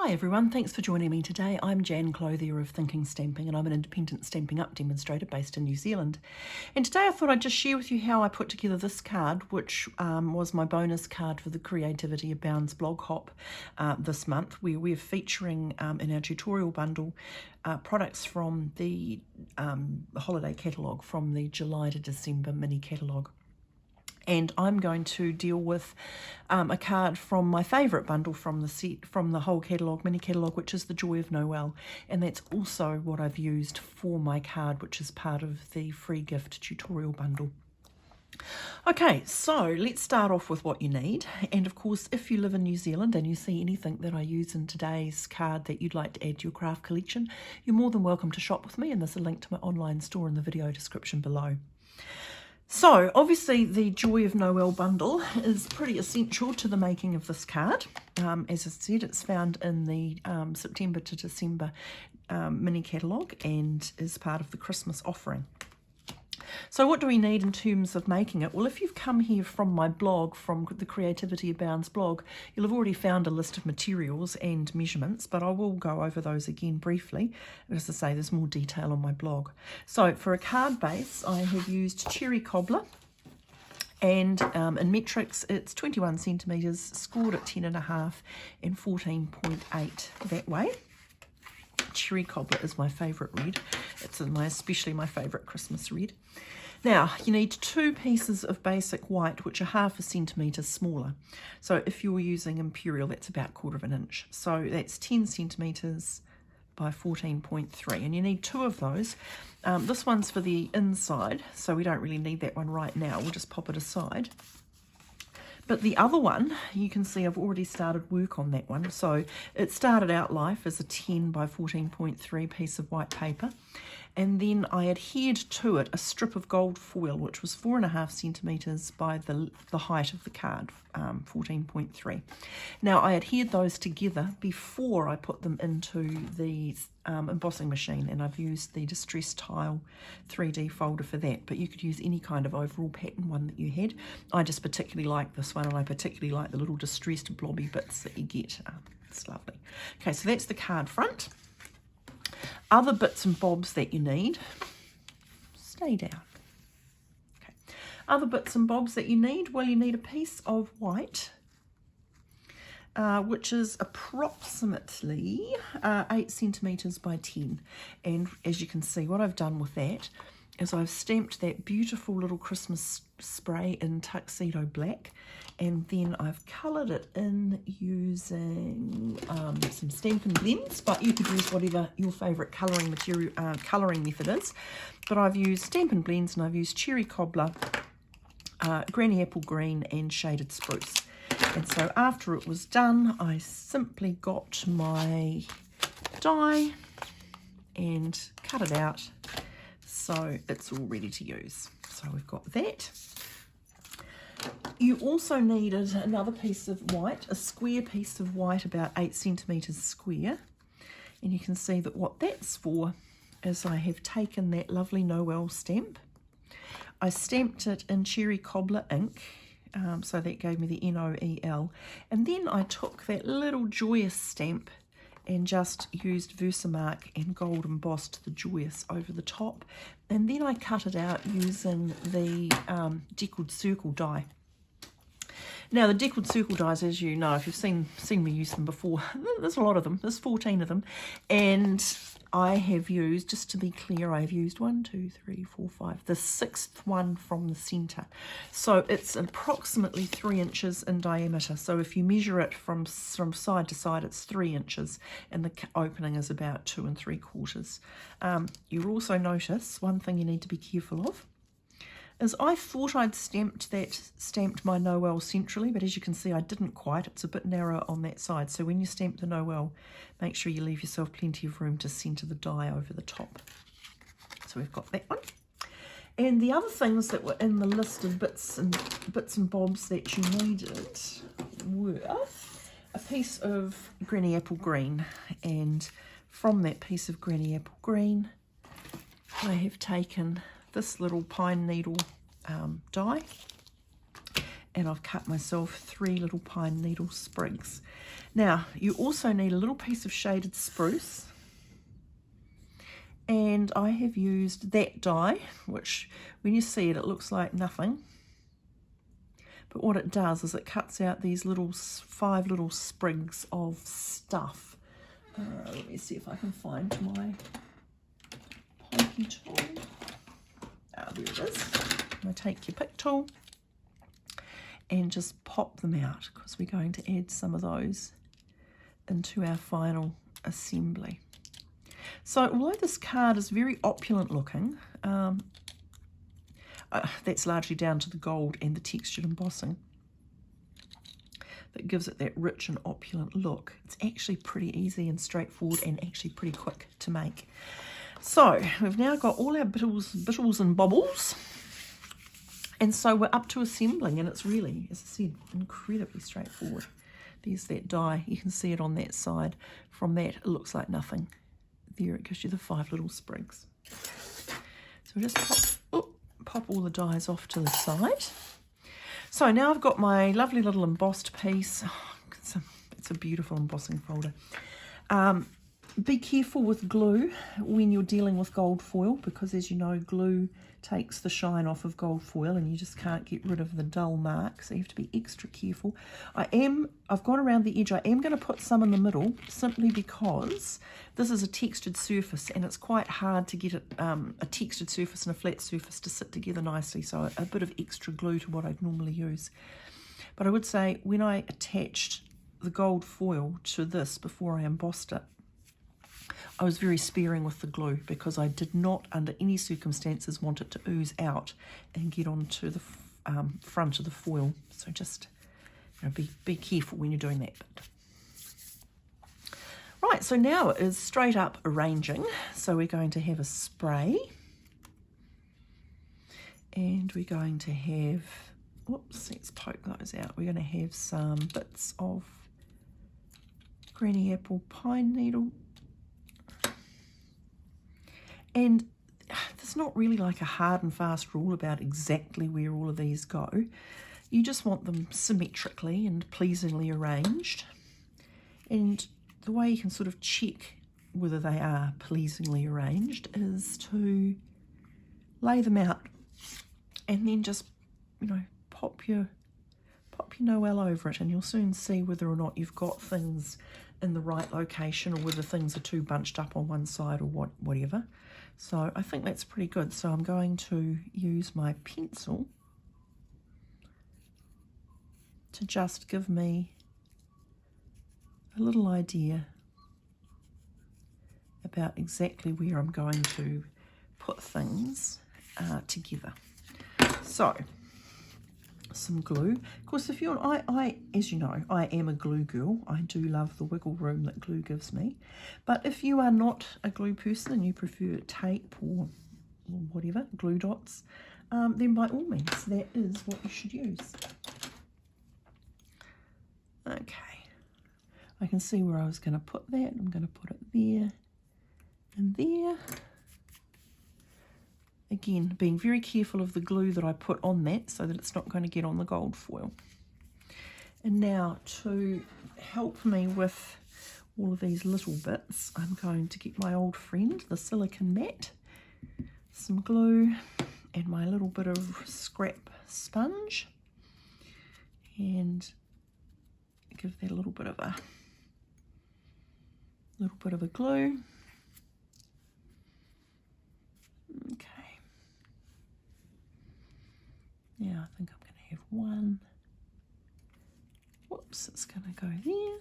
Hi everyone, thanks for joining me today. I'm Jan Clothier of Thinking Stamping and I'm an independent Stampin' Up demonstrator based in New Zealand. And today I thought I'd just share with you how I put together this card, which was my bonus card for the Creativity Abounds blog hop this month, where we're featuring in our tutorial bundle products from the holiday catalogue, from the July to December mini catalogue. And I'm going to deal with a card from my favourite bundle from the set, from the whole catalogue, mini catalogue, which is the Joy of Noel. And that's also what I've used for my card, which is part of the free gift tutorial bundle. Okay, so let's start off with what you need. And of course, if you live in New Zealand and you see anything that I use in today's card that you'd like to add to your craft collection, you're more than welcome to shop with me, and there's a link to my online store in the video description below. So obviously the Joy of Noel bundle is pretty essential to the making of this card. As I said, it's found in the September to December mini catalogue and is part of the Christmas offering. So what do we need in terms of making it? Well, if you've come here from my blog, from the Creativity Abounds blog, you'll have already found a list of materials and measurements, but I will go over those again briefly. As I say, there's more detail on my blog. So for a card base, I have used cherry cobbler, and in metrics, it's 21 centimetres, scored at 10.5 and 14.8 that way. Cherry cobbler is my favourite red. It's especially my favourite Christmas red. Now, you need 2 pieces of basic white, which are 0.5 centimetre smaller. So if you're using Imperial, that's about 1/4 inch. So that's 10 centimetres by 14.3. And you need 2 of those. This one's for the inside, so we don't really need that one right now. We'll just pop it aside. But the other one, you can see I've already started work on that one. So it started out life as a 10 by 14.3 piece of white paper. And then I adhered to it a strip of gold foil, which was 4.5 centimetres by the height of the card, 14.3. Now I adhered those together before I put them into the embossing machine, and I've used the Distress Tile 3D folder for that, but you could use any kind of overall pattern one that you had. I just particularly like this one, and I particularly like the little distressed blobby bits that you get. It's lovely. Okay, so that's the card front. Other bits and bobs that you need, stay down. Okay. Other bits and bobs that you need, well, you need a piece of white, which is approximately 8 centimetres by 10. And as you can see, what I've done with that is I've stamped that beautiful little Christmas spray in Tuxedo Black, and then I've coloured it in using some Stampin' Blends, but you could use whatever your favourite colouring material, colouring method is. But I've used Stampin' Blends, and I've used cherry cobbler, granny apple green, and shaded spruce. And so after it was done, I simply got my die and cut it out, so it's all ready to use. So we've got that. You also needed another piece of white, a square piece of white about 8 centimetres square. And you can see that what that's for is I have taken that lovely Noel stamp. I stamped it in cherry cobbler ink, so that gave me the Noel. And then I took that little joyous stamp and just used Versamark and gold embossed the joyous over the top. And then I cut it out using the deckled circle die. Now the deckled circle dies, as you know, if you've seen me use them before, there's a lot of them, there's 14 of them. And I have used, just to be clear, I've used 1, 2, 3, 4, 5, the 6th one from the centre. So it's approximately 3 inches in diameter. So if you measure it from side to side, it's 3 inches, and the opening is about 2 3/4. You'll also notice one thing you need to be careful of is I thought I'd stamped my Noel centrally, but as you can see, I didn't quite. It's a bit narrow on that side. So when you stamp the Noel, make sure you leave yourself plenty of room to centre the die over the top. So we've got that one. And the other things that were in the list of bits and bobs that you needed were a piece of granny apple green. And from that piece of granny apple green, I have taken this little pine needle die, and I've cut myself 3 little pine needle sprigs. Now, you also need a little piece of shaded spruce, and I have used that die, which when you see it, it looks like nothing. But what it does is it cuts out these 5 little sprigs of stuff. Let me see if I can find my pokey tool. There it is. I'm going to take your pick tool and just pop them out, because we're going to add some of those into our final assembly. So although this card is very opulent looking, that's largely down to the gold and the textured embossing that gives it that rich and opulent look. It's actually pretty easy and straightforward, and actually pretty quick to make. So we've now got all our bittles and bobbles, and so we're up to assembling, and it's really, as I said, incredibly straightforward. There's that die, you can see it on that side. From that, it looks like nothing. There, it gives you the 5 little sprigs. So we'll just pop all the dies off to the side. So now I've got my lovely little embossed piece. It's a beautiful embossing folder. Be careful with glue when you're dealing with gold foil, because as you know, glue takes the shine off of gold foil and you just can't get rid of the dull mark, so you have to be extra careful. I've gone around the edge. I am going to put some in the middle, simply because this is a textured surface and it's quite hard to get it, a textured surface and a flat surface to sit together nicely, so a bit of extra glue to what I'd normally use. But I would say when I attached the gold foil to this before I embossed it, I was very sparing with the glue, because I did not under any circumstances want it to ooze out and get onto the front of the foil. So just, you know, be careful when you're doing that bit. Right, so now it is straight up arranging. So we're going to have a spray, and we're going to have, whoops, let's poke those out. We're going to have some bits of granny apple pine needle. And there's not really like a hard and fast rule about exactly where all of these go. You just want them symmetrically and pleasingly arranged. And the way you can sort of check whether they are pleasingly arranged is to lay them out and then just, you know, pop your Noel over it, and you'll soon see whether or not you've got things in the right location, or whether things are too bunched up on one side or whatever. So I think that's pretty good. So I'm going to use my pencil to just give me a little idea about exactly where I'm going to put things together. So some glue. Of course, if you're, as you know, I am a glue girl. I do love the wiggle room that glue gives me. But if you are not a glue person and you prefer tape or whatever, glue dots, then by all means, that is what you should use. Okay, I can see where I was going to put that. I'm going to put it there and there. Again, being very careful of the glue that I put on that so that it's not going to get on the gold foil. And now, to help me with all of these little bits, I'm going to get my old friend, the silicone mat, some glue, and my little bit of scrap sponge, and give that a little bit of a glue. Okay. Now I think I'm going to have one. Whoops, it's going to go there.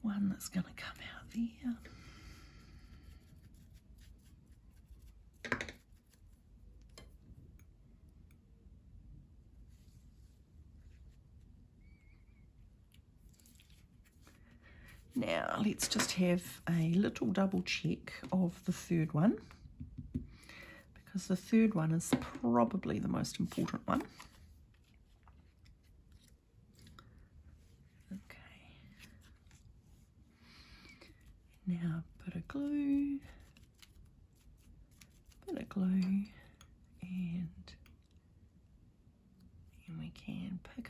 One that's going to come out there. Now let's just have a little double check of the third one, because the third one is probably the most important one. Okay. Now a bit of glue, and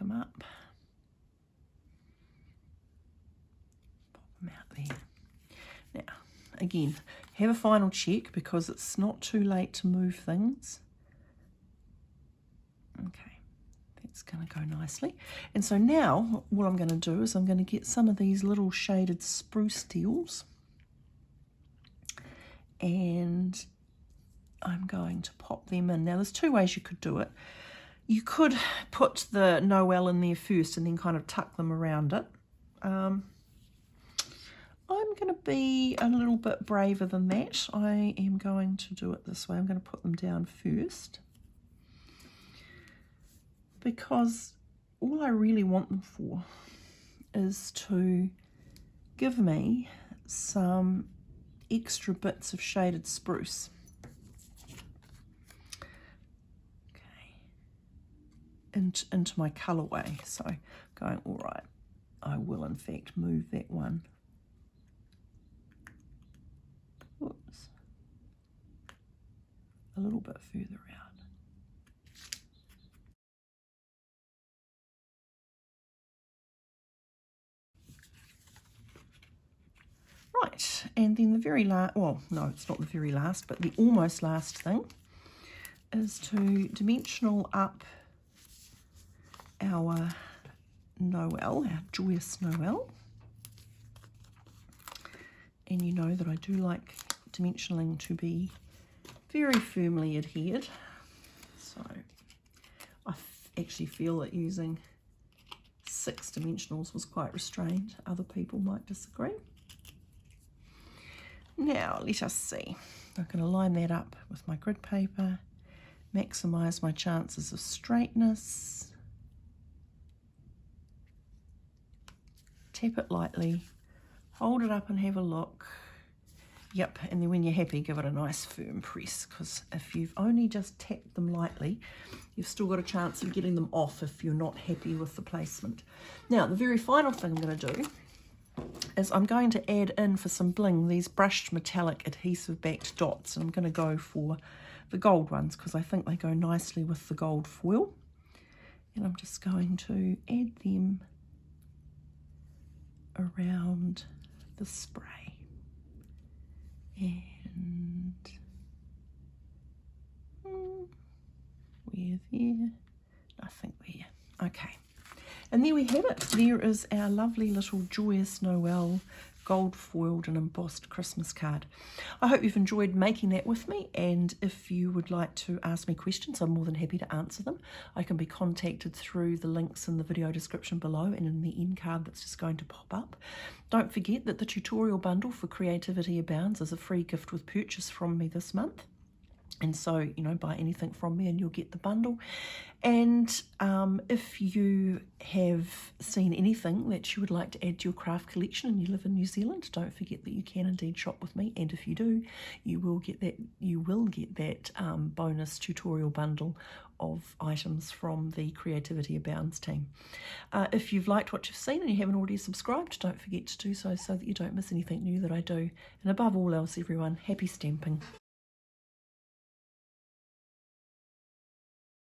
them up. Pop them out there. Now, again, have a final check because it's not too late to move things. Okay, that's going to go nicely. And so now what I'm going to do is I'm going to get some of these little shaded spruce deals, and I'm going to pop them in. Now there's two ways you could do it. You could put the Noel in there first and then kind of tuck them around it. I'm going to be a little bit braver than that. I am going to do it this way. I'm going to put them down first, because all I really want them for is to give me some extra bits of shaded spruce. Okay, into my colourway. So going, all right, I will in fact move that one. Whoops. A little bit further out. Right, and then the very last, well, no, it's not the very last, but the almost last thing is to dimensional up our Noel, our joyous Noel. And you know that I do like dimensioning to be very firmly adhered. So I actually feel that using 6 dimensionals was quite restrained. Other people might disagree. Now, let us see. I'm going to line that up with my grid paper, maximise my chances of straightness, tap it lightly, hold it up and have a look. Yep, and then when you're happy, give it a nice firm press, because if you've only just tapped them lightly, you've still got a chance of getting them off if you're not happy with the placement. Now, the very final thing I'm going to do is I'm going to add in for some bling these brushed metallic adhesive backed dots, and I'm going to go for the gold ones because I think they go nicely with the gold foil. And I'm just going to add them around the spray. And where there? Nothing there. Okay. And there we have it. There is our lovely little joyous Noel gold foiled and embossed Christmas card. I hope you've enjoyed making that with me, and if you would like to ask me questions, I'm more than happy to answer them. I can be contacted through the links in the video description below and in the end card that's just going to pop up. Don't forget that the tutorial bundle for Creativity Abounds is a free gift with purchase from me this month. And so, you know, buy anything from me and you'll get the bundle. And if you have seen anything that you would like to add to your craft collection and you live in New Zealand, don't forget that you can indeed shop with me. And if you do, you will get that bonus tutorial bundle of items from the Creativity Abounds team. If you've liked what you've seen and you haven't already subscribed, don't forget to do so that you don't miss anything new that I do. And above all else, everyone, happy stamping.